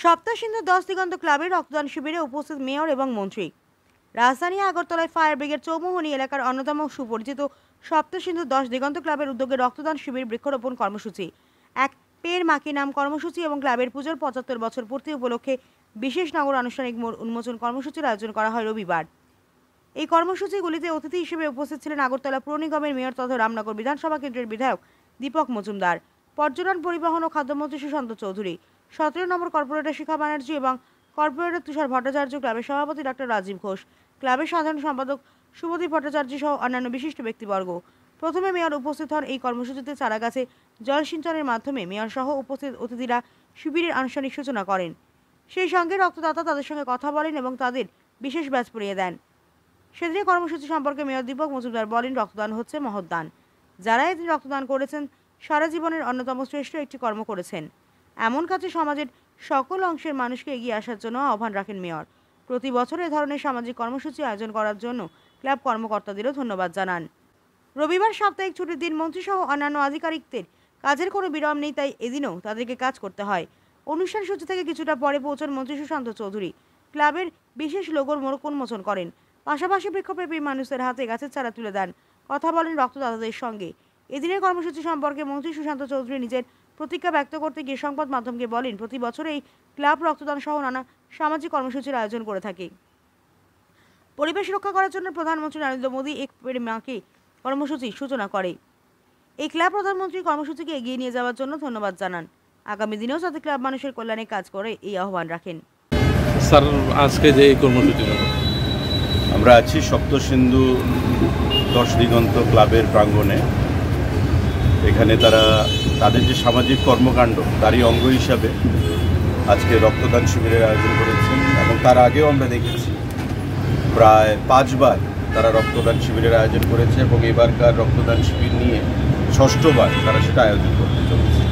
সপ্তসিন্ধু 10 দিগন্ত ক্লাবের রক্তদান শিবিরে উপস্থিত মেয়র এবং মন্ত্রী। রাজধানী আগরতলায় ফায়ার ব্রিগেড চৌমুহনী এলাকার অন্যতম সুপরিচিত সপ্তসিন্ধু 10 দিগন্ত ক্লাবের উদ্যোগে রক্তদান শিবির বৃক্ষরোপণ কর্মসূচি, এক পের মাকি নাম কর্মসূচি এবং ক্লাবের পুজোর 75 বছর পূর্তি উপলক্ষে বিশেষ নগর আনুষ্ঠানিক উন্মোচন কর্মসূচির আয়োজন করা হয় রবিবার। এই কর্মসূচিগুলিতে অতিথি হিসেবে উপস্থিত ছিলেন আগরতলা পুর নিগমের মেয়র তথা রামনগর বিধানসভা কেন্দ্রের বিধায়ক দীপক মজুমদার, পর্যটন, পরিবহন ও খাদ্যমন্ত্রী সুশান্ত চৌধুরী, 17 নম্বর কর্পোরেটর শিখা ব্যানার্জি এবং কর্পোরেটর তুষার ভট্টাচার্য, ক্লাবের সভাপতি ডক্টর রাজীব ঘোষ, ক্লাবের সাধারণ সম্পাদক শুভদীপ ভট্টাচার্য সহ অন্যান্য বিশিষ্ট ব্যক্তিবর্গ। প্রথমে মেয়র উপস্থিত হন। এই কর্মসূচিতে চারাগাছে জল সিঞ্চনের মাধ্যমে মেয়র সহ উপস্থিত অতিথিরা শিবিরের আনুষ্ঠানিক সূচনা করেন। সেই সঙ্গে রক্তদাতা তাদের সঙ্গে কথা বলেন এবং তাদের বিশেষ ব্যাচ পরিয়ে দেন। সেদিনের কর্মসূচি সম্পর্কে মেয়র দীপক মজুমদার বলেন, রক্তদান হচ্ছে মহৎ দান। যারা এদিন রক্তদান করেছেন সারা জীবনের অন্যতম শ্রেষ্ঠ একটি কর্ম করেছেন। এমন কাজে সমাজের সকল অংশের মানুষকে এগিয়ে আসার জন্য আহ্বান রাখেন মেয়র। প্রতি বছর এ ধরনের সামাজিক কর্মসূচি আয়োজন করার জন্য ক্লাব কর্মকর্তাদেরও ধন্যবাদ জানান। রবিবার সাপ্তাহিক ছুটির দিন মন্ত্রীসহ অন্যান্য আধিকারিকদের কাজের কোনো বিরাম নেই, তাই এদিনও তাদেরকে কাজ করতে হয়। অনুষ্ঠান সূচি থেকে কিছুটা পরে পৌঁছন মন্ত্রী সুশান্ত চৌধুরী, ক্লাবের বিশেষ লোগোর উন্মোচন করেন। পাশাপাশি বৃক্ষপ্রেমী মানুষদের হাতে গাছের চারা তুলে দেন, কথা বলেন রক্তদাতাদের সঙ্গে। এদিনের কর্মসূচি সম্পর্কে মন্ত্রী সুশান্ত চৌধুরী নিজের প্রতিজ্ঞা ব্যক্ত করতে গিয়ে সংবাদ মাধ্যমকে বলেন, প্রতি বছর এই ক্লাব রক্তদান সহ নানা সামাজিক কর্মসূচির আয়োজন করে থাকে। পরিবেশ রক্ষা করার জন্য প্রধানমন্ত্রী নরেন্দ্র মোদী এক পের মাকে কর্মসূচির সূচনা করে। এই ক্লাব প্রধানমন্ত্রীর কর্মসূচিকে এগিয়ে নিয়ে যাওয়ার জন্য ধন্যবাদ জানান। আগামী দিনেও যাতে ক্লাব মানুষের কল্যাণে কাজ করে এই আহ্বান রাখেন। স্যার, আজকে যে এই কর্মসূচি আমরা আছি সপ্তসিন্ধু 10 দিগন্ত ক্লাবের প্রাঙ্গণে। এখানে তারা তাদের যে সামাজিক কর্মকাণ্ড তারই অঙ্গ হিসাবে আজকে রক্তদান শিবিরের আয়োজন করেছেন এবং তার আগেও আমরা দেখেছি প্রায় 5 বার তারা রক্তদান শিবিরের আয়োজন করেছে এবং এবারকার রক্তদান শিবির নিয়ে 6বার তারা সেটা আয়োজন করতে চলেছে।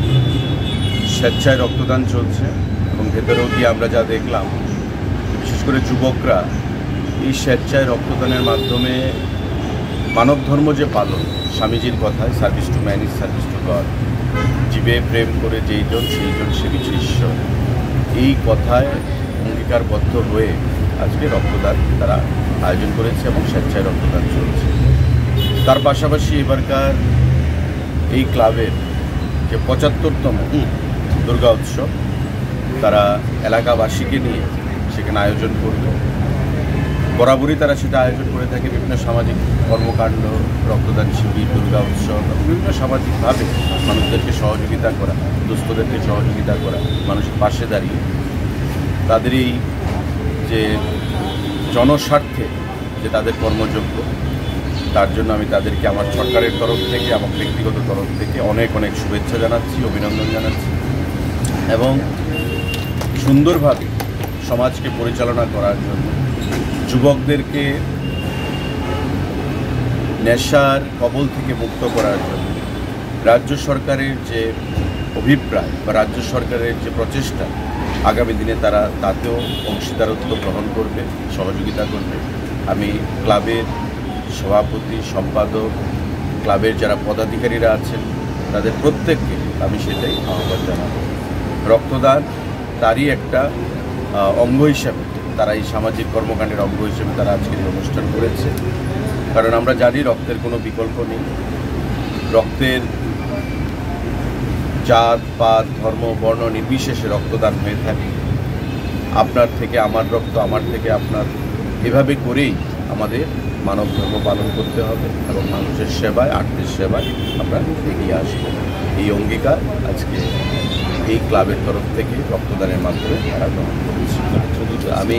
স্বেচ্ছায় রক্তদান চলছে এবং ভেতরেও গিয়ে আমরা যা দেখলাম, বিশেষ করে যুবকরা এই স্বেচ্ছায় রক্তদানের মাধ্যমে মানব ধর্ম যে পালন, স্বামীজির কথায় service to man is service to god, জীবে প্রেম করে যেইজন সেইজন সেবিছে ঈশ্বর, এই কথায় অঙ্গীকারবদ্ধ হয়ে আজকে রক্তদান তারা আয়োজন করেছে এবং স্বেচ্ছায় রক্তদান চলছে। তার পাশাপাশি এবারকার এই ক্লাবের যে 75তম দুর্গা উৎসব তারা এলাকাবাসীকে নিয়ে সেখানে আয়োজন করবে। বরাবরই তারা সেটা আয়োজন করে থাকে। বিভিন্ন সামাজিক কর্মকাণ্ড, রক্তদান শিবির, দুর্গা উৎসব, বিভিন্ন সামাজিকভাবে মানুষদেরকে সহযোগিতা করা, দুস্থদেরকে সহযোগিতা করা, মানুষের পাশে দাঁড়িয়ে তাদের এই যে জনস্বার্থে যে তাদের কর্মযোগ্য, তার জন্য আমি তাদেরকে আমার সরকারের তরফ থেকে, আমার ব্যক্তিগত তরফ থেকে অনেক অনেক শুভেচ্ছা জানাচ্ছি, অভিনন্দন জানাচ্ছি এবং সুন্দরভাবে সমাজকে পরিচালনা করার জন্য যুবকদেরকে নেশার কবল থেকে মুক্ত করার জন্য রাজ্য সরকারের যে অভিপ্রায় বা রাজ্য সরকারের যে প্রচেষ্টা, আগামী দিনে তারা তাতেও অংশীদারত্ব গ্রহণ করবে, সহযোগিতা করবে। আমি ক্লাবের সভাপতি, সম্পাদক, ক্লাবের যারা পদাধিকারীরা আছেন তাদের প্রত্যেককে আমি সেটাই আহ্বান জানাবো। রক্তদান তারই একটা অঙ্গ হিসাবে, তারা এই সামাজিক কর্মকাণ্ডের অঙ্গ হিসেবে তারা আজকের এই অনুষ্ঠান করেছে। কারণ আমরা জানি রক্তের কোনো বিকল্প নেই। রক্তের জাত, পাত, ধর্ম, বর্ণ নির্বিশেষে রক্তদান হয়ে থাকে। আপনার থেকে আমার রক্ত, আমার থেকে আপনার, এভাবে করেই আমাদের মানব ধর্ম পালন করতে হবে এবং মানুষের সেবায়, আত্মীয় সেবায় আমরা এগিয়ে আসব। এই অঙ্গীকার আজকে এই ক্লাবের তরফ থেকে রক্তদানের মাধ্যমে তারা গ্রহণ করেছি। আমি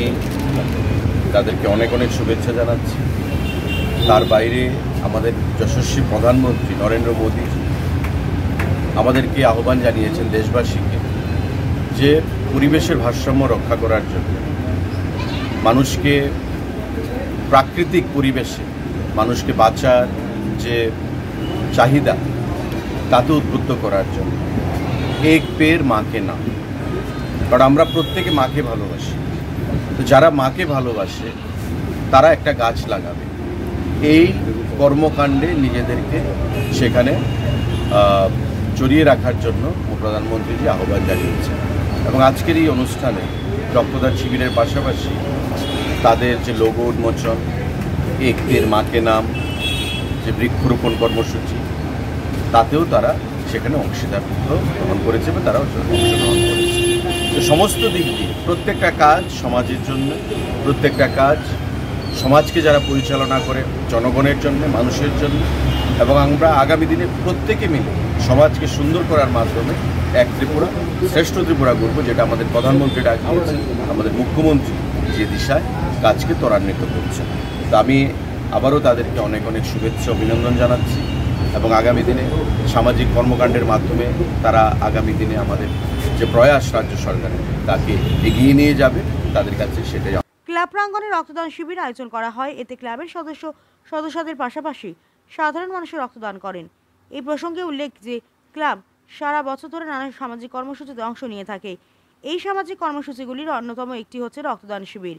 তাদেরকে অনেক অনেক শুভেচ্ছা জানাচ্ছি। তার বাইরে আমাদের যশস্বী প্রধানমন্ত্রী নরেন্দ্র মোদী আমাদেরকে আহ্বান জানিয়েছেন দেশবাসীকে যে পরিবেশের ভারসাম্য রক্ষা করার জন্য, মানুষকে প্রাকৃতিক পরিবেশে মানুষকে বাঁচার যে চাহিদা তাতে উদ্বুদ্ধ করার জন্য এক পের মাকে নাম। কারণ আমরা প্রত্যেকে মাকে ভালোবাসি, তো যারা মাকে ভালোবাসে তারা একটা গাছ লাগাবে। এই কর্মকাণ্ডে নিজেদেরকে সেখানে জড়িয়ে রাখার জন্য প্রধানমন্ত্রী যে আহ্বান জানিয়েছেন, এবং আজকের এই অনুষ্ঠানে রক্তদান শিবিরের পাশাপাশি তাদের যে লোগো উন্মোচন, একদের মাকে নাম, যে বৃক্ষরোপণ কর্মসূচি, তাতেও তারা সেখানে অংশীদারিত্ব গ্রহণ করেছে বা তারাও অংশগ্রহণ করেছে। তো সমস্ত দিক দিয়ে প্রত্যেকটা কাজ সমাজের জন্য, প্রত্যেকটা কাজ সমাজকে যারা পরিচালনা করে জনগণের জন্য, মানুষের জন্য, এবং আমরা আগামী দিনে প্রত্যেকে মিলে সমাজকে সুন্দর করার মাধ্যমে এক ত্রিপুরা শ্রেষ্ঠ ত্রিপুরা গড়ব, যেটা আমাদের প্রধানমন্ত্রী ডাক দিয়েছেন, আমাদের মুখ্যমন্ত্রী যে দিশায় কাজকে ত্বরান্বিত করছেন। তো আমি আবারও তাদেরকে অনেক অনেক শুভেচ্ছা অভিনন্দন জানাচ্ছি এবং আগামী দিনে সামাজিক কর্মকাণ্ডের মাধ্যমে তারা আগামী দিনে আমাদের যে প্রয়াস রাজ্য সরকারের তাকে এগিয়ে নিয়ে যাবে, তাদের কাছে সেটাই। ক্লাব প্রাঙ্গণে রক্তদান শিবির আয়োজন করা হয়। এতে ক্লাবের সদস্যদের পাশাপাশি সাধারণ মানুষের রক্তদান করেন। এই প্রসঙ্গে উল্লেখ যে ক্লাব সারা বছর ধরে নানা সামাজিক কর্মসূচিতে অংশ নিয়ে থাকে। এই সামাজিক কর্মসূচিগুলির অন্যতম একটি হচ্ছে রক্তদান শিবির।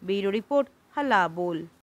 ব্যুরো রিপোর্ট, হাল্লা বোল।